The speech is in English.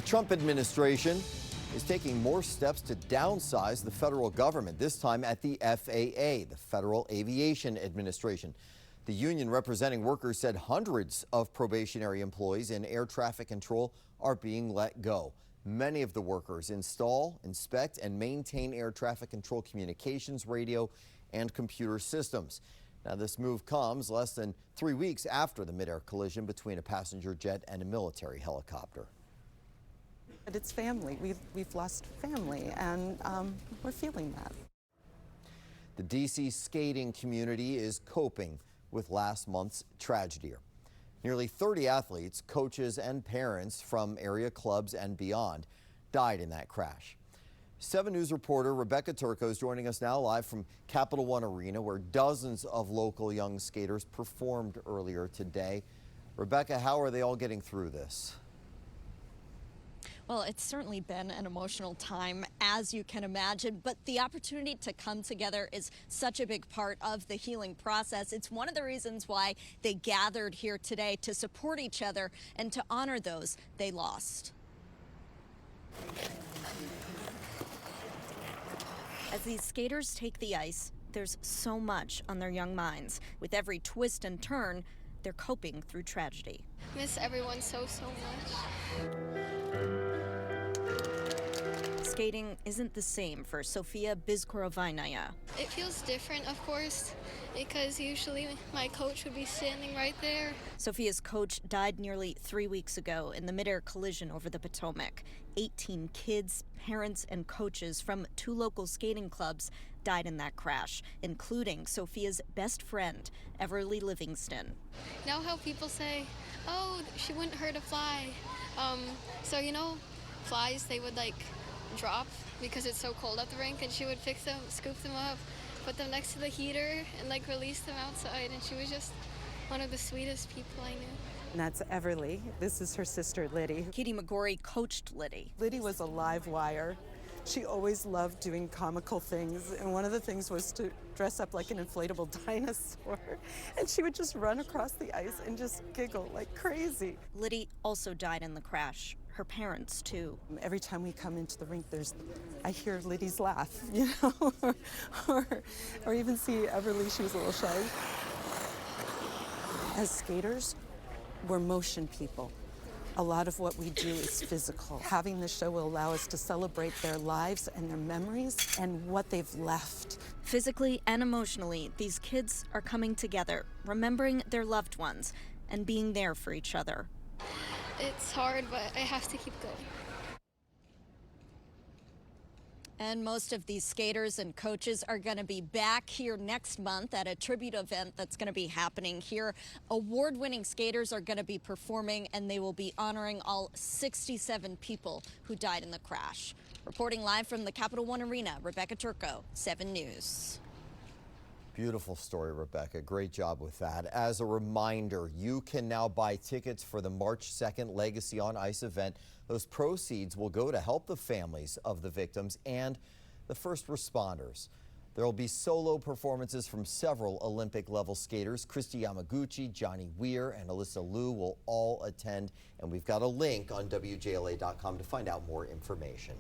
The Trump administration is taking more steps to downsize the federal government, this time at the FAA, the Federal Aviation Administration. The union representing workers said hundreds of probationary employees in air traffic control are being let go. Many of the workers install, inspect, and maintain air traffic control communications, radio, and computer systems. Now, this move comes less than 3 weeks after the midair collision between a passenger jet and a military helicopter. But it's family. We've lost family, and we're feeling that. The D.C. skating community is coping with last month's tragedy. Nearly 30 athletes, coaches, and parents from area clubs and beyond died in that crash. 7 News reporter Rebecca Turco is joining us now live from Capital One Arena, where dozens of local young skaters performed earlier today. Rebecca, how are they all getting through this? Well, it's certainly been an emotional time, as you can imagine, but the opportunity to come together is such a big part of the healing process. It's one of the reasons why they gathered here today, to support each other and to honor those they lost. As these skaters take the ice, there's so much on their young minds. With every twist and turn, they're coping through tragedy. Miss everyone so much. Skating isn't the same for Sofia Bizkorovainaya. It feels different, of course, because usually my coach would be standing right there. Sofia's coach died nearly 3 weeks ago in the midair collision over the Potomac. 18 kids, parents, and coaches from 2 local skating clubs died in that crash, including Sofia's best friend, Everly Livingston. You know how people say, oh, she wouldn't hurt a fly. Flies, they would drop because it's so cold at the rink, and she would fix them, scoop them up, put them next to the heater, and release them outside. And she was just one of the sweetest people I knew. And that's Everly. This is her sister, Liddy. Katie McGorry coached Liddy. Liddy was a live wire. She always loved doing comical things, and one of the things was to dress up like an inflatable dinosaur. And she would just run across the ice and just giggle like crazy. Liddy also died in the crash. Her parents, too. Every time we come into the rink, I hear Liddy's laugh, or even see Everly. She was a little shy. As skaters, we're motion people. A lot of what we do is physical. Having this show will allow us to celebrate their lives and their memories and what they've left. Physically and emotionally, these kids are coming together, remembering their loved ones and being there for each other. It's hard, but I have to keep going. And most of these skaters and coaches are going to be back here next month at a tribute event that's going to be happening here. Award-winning skaters are going to be performing, and they will be honoring all 67 people who died in the crash. Reporting live from the Capital One Arena, Rebecca Turco, 7 News. Beautiful story, Rebecca. Great job with that. As a reminder, you can now buy tickets for the March 2nd Legacy on Ice event. Those proceeds will go to help the families of the victims and the first responders. There will be solo performances from several Olympic-level skaters. Christy Yamaguchi, Johnny Weir, and Alyssa Liu will all attend, and we've got a link on WJLA.com to find out more information.